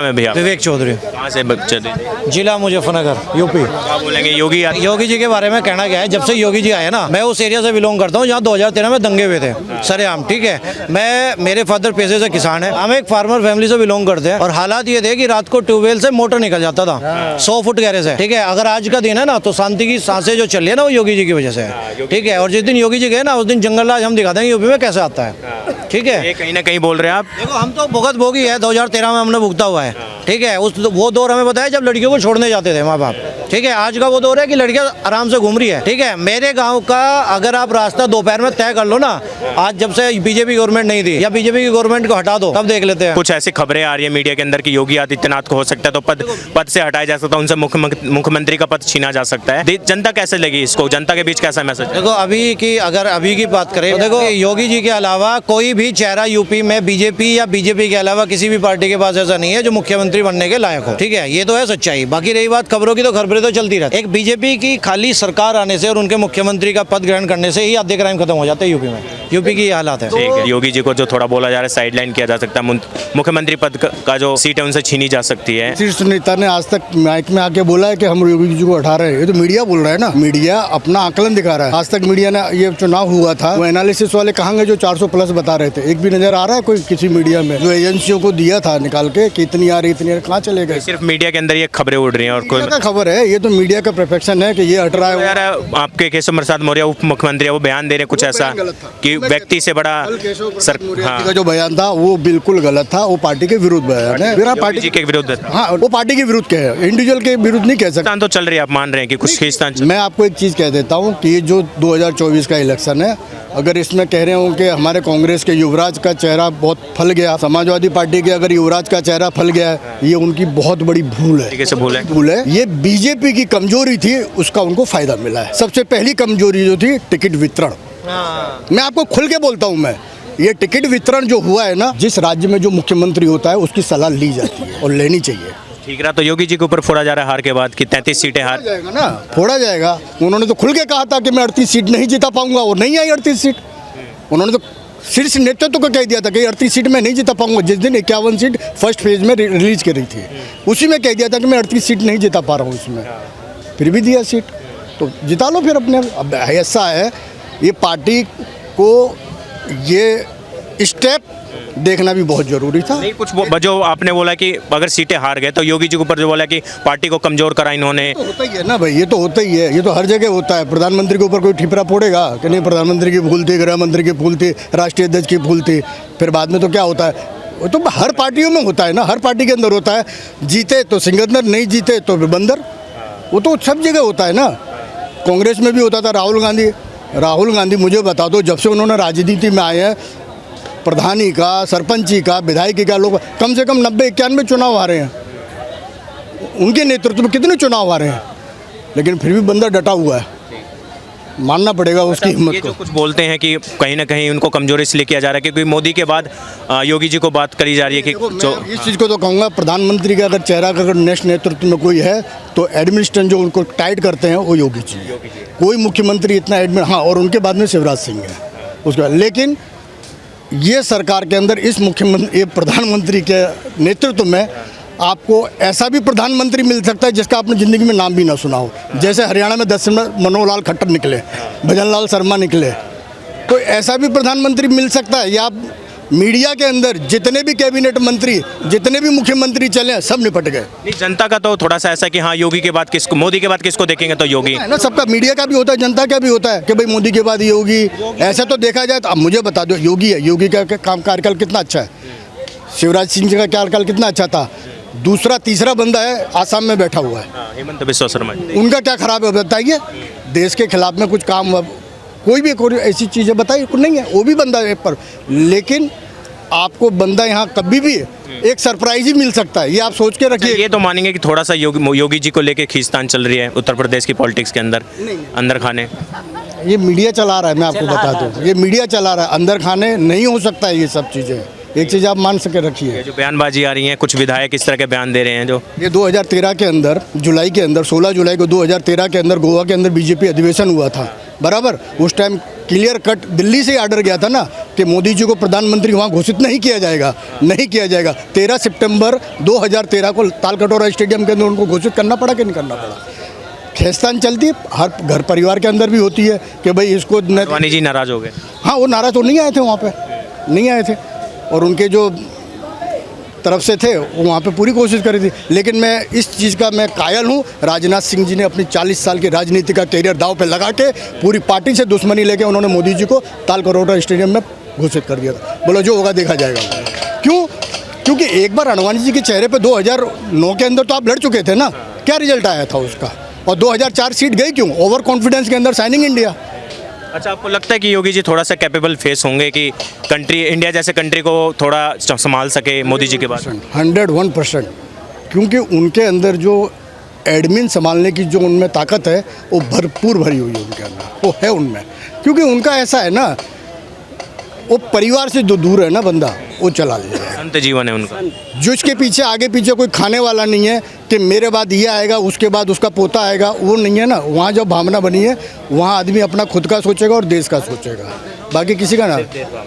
है भैया? विवेक चौधरी, कहाँ से बच्चे थे? जिला मुजफ्फरनगर, यूपी। क्या बोलेंगे योगी जी के बारे में कहना क्या है, जब से योगी जी आए ना, मैं उस एरिया से बिलोंग करता हूँ जहाँ 2013 में दंगे हुए थे सरेआम, ठीक है। मेरे फादर पेशे से किसान है, हम एक फार्मर फैमिली से बिलोंग करते हैं, और हालात ये थे कि रात को ट्यूबवेल से मोटर निकल जाता था 100 फुट गहरे से, ठीक है। अगर आज का दिन है ना, तो शांति की सांसें जो चल रही है ना, वो योगी जी की वजह से है, ठीक है। और जिस दिन योगी जी गए ना, उस दिन जंगल राज हम दिखा देंगे यूपी में कैसे आता है, ठीक है। ये कहीं ना कहीं बोल रहे हैं आप? देखो, हम तो भुगत भोगी है, 2013 में हमने भुगता हुआ है, ठीक है। वो दौर हमें बताया जब लड़कियों को छोड़ने जाते थे माँ बाप, ठीक है। आज का वो दौर है कि लड़कियां आराम से घूम रही है, ठीक है। मेरे गांव का अगर आप रास्ता दोपहर में तय कर लो ना, आज जब से बीजेपी गवर्नमेंट नहीं थी, या बीजेपी की गवर्नमेंट को हटा दो, तब देख लेते हैं। कुछ ऐसी खबरें आ रही है मीडिया के अंदर कि योगी आदित्यनाथ को हो सकता है तो पद से हटाया जा सकता है, उनसे मुख्यमंत्री का पद छीना जा सकता है। जनता कैसे लगी इसको? जनता के बीच कैसा मैसेज? देखो, अगर अभी की बात करें तो देखो, योगी जी के अलावा कोई भी चेहरा यूपी में बीजेपी या बीजेपी के अलावा किसी भी पार्टी के पास ऐसा नहीं है जो मुख्यमंत्री बनने के लायक हो, ठीक है। ये तो है सच्चाई। बाकी रही बात खबरों की, तो खबरें तो चलती रहती। एक बीजेपी की खाली सरकार आने से और उनके मुख्यमंत्री का पद ग्रहण करने से ही आधे क्राइम खत्म हो जाते हैं यूपी में। यूपी की ये हालात है। ठीक है, योगी जी को जो थोड़ा बोला जा रहा है साइडलाइन किया जा सकता है, मुख्यमंत्री पद का जो सीट है उनसे छीनी जा सकती है। शीर्ष नेता ने आज तक माइक में आके बोला है कि हम योगी जी को हटा रहे हैं। ये तो मीडिया बोल रहा है ना, मीडिया अपना आकलन दिखा रहा है। आज तक मीडिया ने, ये चुनाव हुआ था, वो एनालिसिस वाले कहाँ गए जो 400 प्लस बता रहे थे? एक भी नजर आ रहा है कोई किसी मीडिया में? जो एजेंसियों को दिया था निकाल के कि इतनी आ रही, कहाँ चले गए? सिर्फ मीडिया के अंदर ये खबरें उड़ रही हैं और कोई खबर है? ये तो मीडिया का परफेक्शन है कि ये हट रहा है। यार, आपके केशव प्रसाद मौर्य उप मुख्यमंत्री है, वो बयान दे रहे कुछ ऐसा कि व्यक्ति से बड़ा का जो बयान था वो बिल्कुल गलत था। वो पार्टी के विरुद्ध बयान है, मेरा पार्टी के विरुद्ध। हाँ, वो पार्टी के विरुद्ध क्या है, इंडिविजुअल के विरुद्ध नहीं कह सकता। तो चल रही है, आप मान रहे हैं कि कुछ खींचतान? मैं आपको एक चीज कह देता हूँ कि ये जो 2024 का इलेक्शन है, अगर इसमें कह रहे हो कि हमारे कांग्रेस के युवराज का चेहरा बहुत फल गया, समाजवादी पार्टी के अगर युवराज का चेहरा फल गया, ये उनकी बहुत बड़ी भूल है। भूल है। ये बीजेपी की कमजोरी थी, उसका उनको फायदा मिला है। सबसे पहली कमजोरी जो थी, टिकट वितरण। मैं आपको खुल के बोलता हूँ, मैं ये टिकट वितरण जो हुआ है ना, जिस राज्य में जो मुख्यमंत्री होता है उसकी सलाह ली जाती है और लेनी चाहिए। ठीक रहा तो योगी जी के ऊपर फोड़ा जा रहा है हार के बाद कि 33 सीटें हार जाएगा ना, फोड़ा जाएगा। उन्होंने तो खुल के कहा था कि मैं 38 सीट नहीं जिता पाऊंगा, और नहीं आई 38 सीट। उन्होंने तो शीर्ष नेतृत्व को कह दिया था कि 38 सीट में नहीं जिता पाऊंगा। जिस दिन 51 सीट फर्स्ट फेज में रिलीज करी थी, उसी में कह दिया था कि मैं 38 सीट नहीं जिता पा रहा हूँ इसमें, फिर भी दिया सीट। तो जिता लो फिर अपने। अब ऐसा है, ये पार्टी को ये स्टेप देखना भी बहुत जरूरी था। नहीं, कुछ जो आपने बोला कि अगर सीटें हार गए तो योगी जी के ऊपर जो बोला कि पार्टी को कमजोर करा इन्होंने, तो होता ही है ना भाई, ये तो होता ही है। ये तो हर जगह होता है। प्रधानमंत्री के ऊपर कोई ठिपरा फोड़ेगा कि नहीं प्रधानमंत्री की भूल थी, गृह मंत्री की भूल थी, राष्ट्रीय अध्यक्ष की भूल थी, फिर बाद में तो क्या होता है? वो तो हर पार्टियों में होता है ना, हर पार्टी के अंदर होता है। जीते तो सिकंदर, नहीं जीते तो बंदर। वो तो सब जगह होता है ना। कांग्रेस में भी होता था। राहुल गांधी मुझे बता दो, जब से उन्होंने राजनीति में आए हैं, प्रधानी का, सरपंची का, विधायकी का, लोग कम से कम 90-91 चुनाव आ रहे हैं। उनके नेतृत्व में कितने चुनाव आ रहे हैं, लेकिन फिर भी बंदा डटा हुआ है। मानना पड़ेगा उसकी हिम्मत को। जो कुछ बोलते हैं कि कहीं ना कहीं उनको कमजोर इसलिए किया जा रहा है क्योंकि मोदी के बाद योगी जी को बात करी जा रही है कि जो इस चीज़ को तो कहूँगा, प्रधानमंत्री का अगर चेहरा का अगर नेक्स्ट नेतृत्व में कोई है तो एडमिनिस्ट्रेशन जो उनको टाइट करते हैं वो योगी जी है। कोई मुख्यमंत्री इतना हाँ, और उनके बाद में शिवराज सिंह है उसके बाद। लेकिन ये सरकार के अंदर इस प्रधानमंत्री के नेतृत्व में आपको ऐसा भी प्रधानमंत्री मिल सकता है जिसका आपने ज़िंदगी में नाम भी ना सुना हो। जैसे हरियाणा में 10 में मनोहर लाल खट्टर निकले, भजनलाल शर्मा निकले, तो ऐसा भी प्रधानमंत्री मिल सकता है। या आप मीडिया के अंदर जितने भी कैबिनेट मंत्री, जितने भी मुख्यमंत्री चले, सब निपट गए। नहीं, जनता का तो थोड़ा सा ऐसा कि हाँ, योगी के बाद किसको, मोदी के बाद किसको देखेंगे तो योगी है ना। सबका, मीडिया का भी होता है, जनता का भी होता है कि भाई मोदी के बाद योगी। ऐसा तो देखा जाए तो अब मुझे बता दो, योगी है, योगी का काम कार्यकाल कितना अच्छा है, शिवराज सिंह का कार्यकाल कितना अच्छा था। दूसरा तीसरा बंदा है आसाम में बैठा हुआ है, हेमंत बिस्वा शर्मा, उनका क्या खराब है बताइए? देश के खिलाफ में कुछ काम, कोई भी ऐसी चीज़ें बताइए, कुछ नहीं है। वो भी बंदा है पर, लेकिन आपको बंदा यहाँ कभी भी एक सरप्राइज ही मिल सकता है, ये आप सोच के रखिए। ये तो मानेंगे कि थोड़ा सा योगी जी को लेके खींचतान चल रही है उत्तर प्रदेश की पॉलिटिक्स के अंदर खाने। ये मीडिया चला रहा है, मैं आपको बता दूँ, ये मीडिया चला रहा है। अंदर खाने नहीं हो सकता है ये सब चीज़ें। एक चीज़ आप मान सके रखिए, जो बयानबाजी आ रही है, कुछ विधायक इस तरह के बयान दे रहे हैं जो ये 2013 के अंदर जुलाई के अंदर 16 जुलाई को 2013 के अंदर गोवा के अंदर बीजेपी अधिवेशन हुआ था। बराबर। उस टाइम क्लियर कट दिल्ली से ऑर्डर गया था ना कि मोदी जी को प्रधानमंत्री वहाँ घोषित नहीं किया जाएगा, नहीं किया जाएगा। 13 सितंबर 2013 को तालकटोरा स्टेडियम के अंदर उनको घोषित करना पड़ा कि नहीं करना पड़ा। खेस्तान चलती है, हर घर परिवार के अंदर भी होती है कि भाई इसको वानी जी नाराज हो गए। हाँ, वो नाराज तो नहीं आए थे, वहाँ पे नहीं आए थे, और उनके जो तरफ से थे वो वहाँ पे पूरी कोशिश करी थी। लेकिन मैं इस चीज़ का मैं कायल हूँ, राजनाथ सिंह जी ने अपनी 40 साल की राजनीति का कैरियर दाव पे लगा के पूरी पार्टी से दुश्मनी लेके उन्होंने मोदी जी को तालकटोरा स्टेडियम में घोषित कर दिया था। बोलो जो होगा देखा जाएगा। क्यों? क्योंकि एक बार अडवाणी जी के चेहरे पे 2009 के अंदर तो आप लड़ चुके थे ना, क्या रिजल्ट आया था उसका, और 2004 सीट गई क्यों? ओवर कॉन्फिडेंस के अंदर साइनिंग इंडिया। अच्छा, आपको लगता है कि योगी जी थोड़ा सा कैपेबल फेस होंगे कि कंट्री, इंडिया जैसे कंट्री को थोड़ा संभाल सके मोदी जी के बाद? 101%, क्योंकि उनके अंदर जो एडमिन संभालने की जो उनमें ताकत है वो भरपूर भरी हुई है उनके अंदर, वो है उनमें। क्योंकि उनका ऐसा है ना, वो परिवार से जो दूर है ना बंदा, वो चला लेगा। संत जीवन है उनका, जो इसके पीछे आगे पीछे कोई खाने वाला नहीं है कि मेरे बाद ये आएगा, उसके बाद उसका पोता आएगा, वो नहीं है ना। वहाँ जो भावना बनी है, वहाँ आदमी अपना खुद का सोचेगा और देश का सोचेगा, बाकी किसी का ना।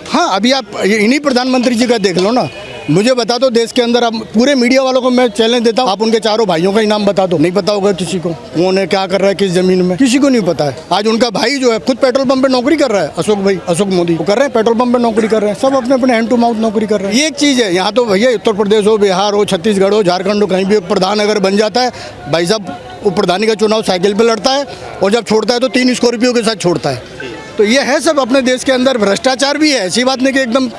हाँ, अभी आप इन्हीं प्रधानमंत्री जी का देख लो ना, मुझे बता दो देश के अंदर, आप पूरे मीडिया वालों को मैं चैलेंज देता हूँ, आप उनके चारों भाइयों का ही नाम बता दो। नहीं पता होगा किसी को, उन्होंने क्या कर रहा है किस जमीन में, किसी को नहीं पता है। आज उनका भाई जो है खुद पेट्रोल पंप पे नौकरी कर रहा है, अशोक भाई, अशोक मोदी, वो कर रहे हैं पेट्रोल पंप पे नौकरी कर रहे हैं, सब अपने अपने हैंड टू माउथ नौकरी कर रहे हैं। ये एक चीज़ है। यहाँ तो भैया उत्तर प्रदेश हो, बिहार हो, छत्तीसगढ़ हो, झारखंड हो, कहीं भी प्रधान अगर बन जाता है भाई साहब, वो प्रधानी का चुनाव साइकिल पर लड़ता है, और जब छोड़ता है तो 3 स्कॉर्पियो के साथ छोड़ता है। तो ये है सब अपने देश के अंदर। भ्रष्टाचार भी है, ऐसी बात नहीं कि एकदम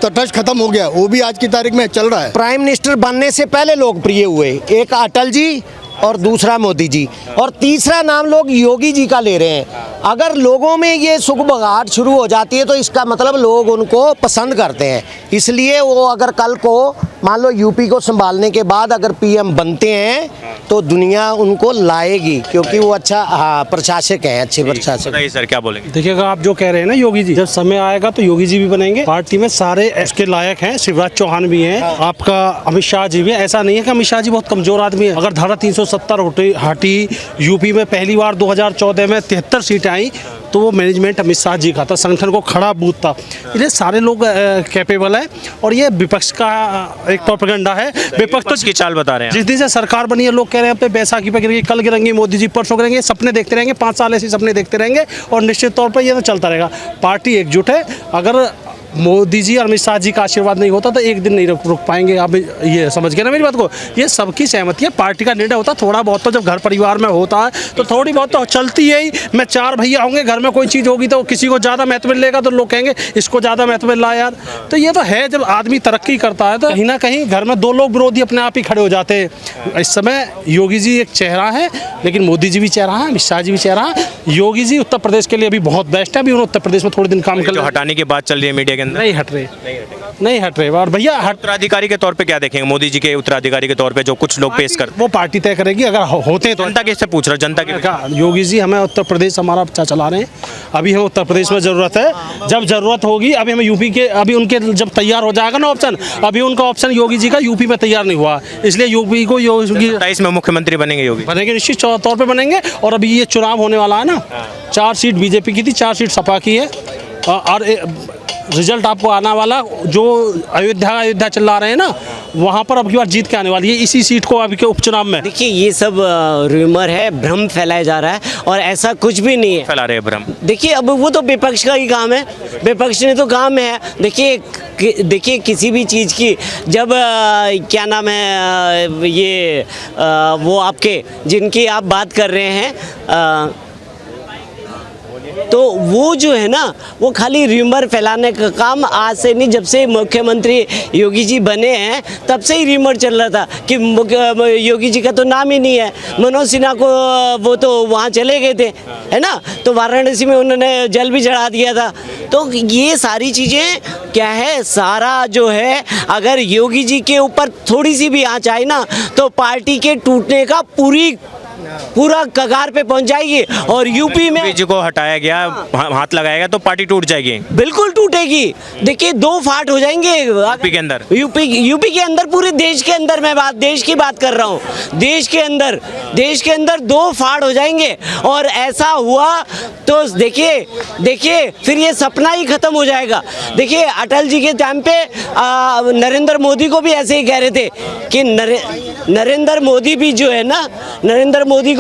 तटस्थ खत्म हो गया, वो भी आज की तारीख में चल रहा है। प्राइम मिनिस्टर बनने से पहले लोकप्रिय हुए, एक अटल जी और दूसरा मोदी जी, और तीसरा नाम लोग योगी जी का ले रहे हैं। अगर लोगों में ये सुगबगाहट शुरू हो जाती है तो इसका मतलब लोग उनको पसंद करते हैं। इसलिए वो अगर कल को मान लो यूपी को संभालने के बाद अगर पीएम बनते हैं तो दुनिया उनको लाएगी, क्योंकि वो अच्छा प्रशासक हैं, अच्छे प्रशासक। बताइए सर, क्या बोलेंगे? देखिएगा, आप जो कह रहे हैं ना योगी जी, जब समय आएगा तो योगी जी भी बनेंगे। पार्टी में सारे उसके लायक हैं, शिवराज चौहान भी हैं, आपका अमित शाह जी भी हैं। ऐसा नहीं है कि अमित शाह जी बहुत कमजोर आदमी है। अगर धारा 370 हटी, यूपी में पहली बार 2014 में 73 सीटें आई, तो वो मैनेजमेंट अमित शाह जी का था, संगठन को खड़ा बूथ था। इसलिए सारे लोग कैपेबल है, और ये विपक्ष का एक प्रोपेगेंडा है। विपक्ष तो की चाल बता रहे हैं। जिस दिन से सरकार बनी है, लोग कह रहे हैं अब बैसाखी पे गिरेंगे, कल गिरेंगे मोदी जी, परसों गिरेंगे, सपने देखते रहेंगे, 5 साल ऐसे सपने देखते रहेंगे, और निश्चित तौर पर ये तो चलता रहेगा। पार्टी एकजुट है। अगर मोदी जी और अमित शाह जी का आशीर्वाद नहीं होता तो एक दिन नहीं रुक पाएंगे। आप ये समझ गए ना मेरी बात को? ये सबकी सहमति है, पार्टी का निर्णय होता। थोड़ा बहुत तो जब घर परिवार में होता है तो थोड़ी बहुत तो चलती है ही। मैं 4 भैया होंगे, घर में कोई चीज़ होगी तो किसी को ज़्यादा महत्व मिलेगा तो लोग कहेंगे इसको ज़्यादा महत्व मिल रहा है यार। तो ये तो है, जब आदमी तरक्की करता है तो कहीं ना कहीं घर में 2 लोग विरोधी अपने आप ही खड़े हो जाते हैं। इस समय योगी जी एक चेहरा है, लेकिन मोदी जी भी चेहरा है, अमित शाह जी भी चेहरा है। योगी जी उत्तर प्रदेश के लिए अभी बहुत बेस्ट है। अभी उन्होंने उत्तर प्रदेश में थोड़े दिन काम कर, हटाने की बात चल रही है मीडिया के अंदर, नहीं हट रहे। और भैया उत्तराधिकारी के तौर पे क्या देखेंगे मोदी जी के उत्तराधिकारी के तौर पे जो कुछ लोग पेश करते हैं? वो पार्टी तय करेगी, अगर होते हैं तो। जनता किससे पूछ रहा, जनता के? योगी जी हमें उत्तर प्रदेश हमारा अच्छा चला रहे हैं, अभी हमें उत्तर प्रदेश में ज़रूरत है। जब ज़रूरत होगी, अभी हमें यूपी के, अभी उनके जब तैयार हो जाएगा ना ऑप्शन, अभी उनका ऑप्शन योगी जी का यूपी में तैयार नहीं हुआ, इसलिए यूपी को योगी 27 में मुख्यमंत्री बनेंगे योगी? बनेंगे, निश्चित तौर पर बनेंगे। और अभी ये चुनाव होने वाला है ना, 4 सीट बीजेपी की थी, 4 सीट सपा की है, और रिजल्ट आपको आने वाला। जो अयोध्या चिल्ला रहे हैं ना, वहाँ पर अब की बार जीत के आने वाली है इसी सीट को अभी के उपचुनाव में। देखिए, ये सब रूमर है, भ्रम फैलाया जा रहा है, और ऐसा कुछ भी नहीं है। फैला रहे हैं भ्रम। देखिए, अब वो तो विपक्ष का ही काम है, विपक्ष ने तो काम है। देखिए किसी भी चीज़ की जब क्या नाम है, ये वो आपके जिनकी आप बात कर रहे हैं, तो वो जो है ना, वो खाली र्यूमर फैलाने का काम आज से नहीं, जब से मुख्यमंत्री योगी जी बने हैं तब से ही र्यूमर चल रहा था कि योगी जी का तो नाम ही नहीं है। मनोज सिन्हा को वो तो वहाँ चले गए थे, है ना, तो वाराणसी में उन्होंने जल भी चढ़ा दिया था। तो ये सारी चीज़ें क्या है, सारा जो है, अगर योगी जी के ऊपर थोड़ी सी भी आँच आई ना तो पार्टी के टूटने का पूरी पूरा कगार पे पहुंच जाएगी। और यूपी में योगी जी को हटाया गया, हाथ लगाएगा तो पार्टी टूट जाएगी बिल्कुल टूटेगी। देखिए दो फाट हो जाएंगे यूपी के अंदर। यूपी के अंदर, पूरे देश के अंदर, मैं देश की बात कर रहा हूँ। देश के अंदर दो फाड़ हो जाएंगे। और ऐसा हुआ तो देखिए फिर ये सपना ही खत्म हो जाएगा। देखिए अटल जी के टाइम पे नरेंद्र मोदी को भी ऐसे ही कह रहे थे कि नरेंद्र मोदी भी जो है ना, नरेंद्र मोदी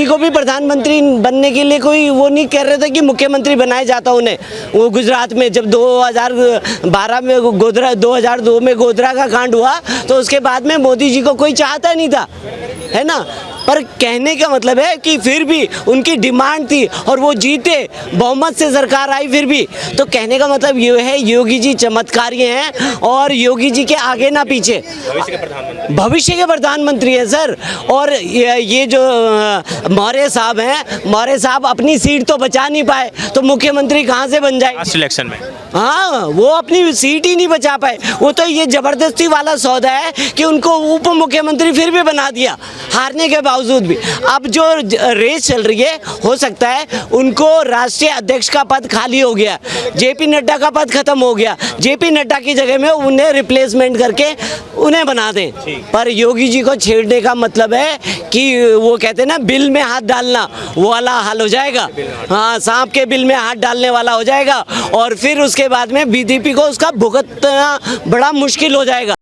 को भी प्रधानमंत्री बनने के लिए कोई वो नहीं कह रहे थे कि मुख्यमंत्री बनाया जाता उन्हें। वो गुजरात में जब 2012 में 2002 में गोधरा का कांड हुआ तो उसके बाद में मोदी जी को कोई चाहता नहीं था, है ना। पर कहने का मतलब है कि फिर भी उनकी डिमांड थी और वो जीते, बहुमत से सरकार आई फिर भी। तो कहने का मतलब ये है योगी जी चमत्कारी हैं और योगी जी के आगे ना पीछे, भविष्य के प्रधानमंत्री हैं सर। और ये जो मौर्य साहब हैं, मौर्य साहब अपनी सीट तो बचा नहीं पाए तो मुख्यमंत्री कहाँ से बन जाए लास्ट इलेक्शन में? हाँ, वो अपनी सीट ही नहीं बचा पाए। वो तो ये जबरदस्ती वाला सौदा है कि उनको उप मुख्यमंत्री फिर भी बना दिया हारने के बावजूद भी। अब जो रेस चल रही है, हो सकता है उनको राष्ट्रीय अध्यक्ष का पद खाली हो गया, जेपी नड्डा का पद खत्म हो गया, जेपी नड्डा की जगह में उन्हें रिप्लेसमेंट करके उन्हें बना दें। पर योगी जी को छेड़ने का मतलब है कि वो कहते हैं ना, बिल में हाथ डालना, वो वाला हाल हो जाएगा। हाँ, सांप के बिल में हाथ डालने वाला हो जाएगा और फिर उसके बाद में बीजेपी को उसका भुगतना बड़ा मुश्किल हो जाएगा।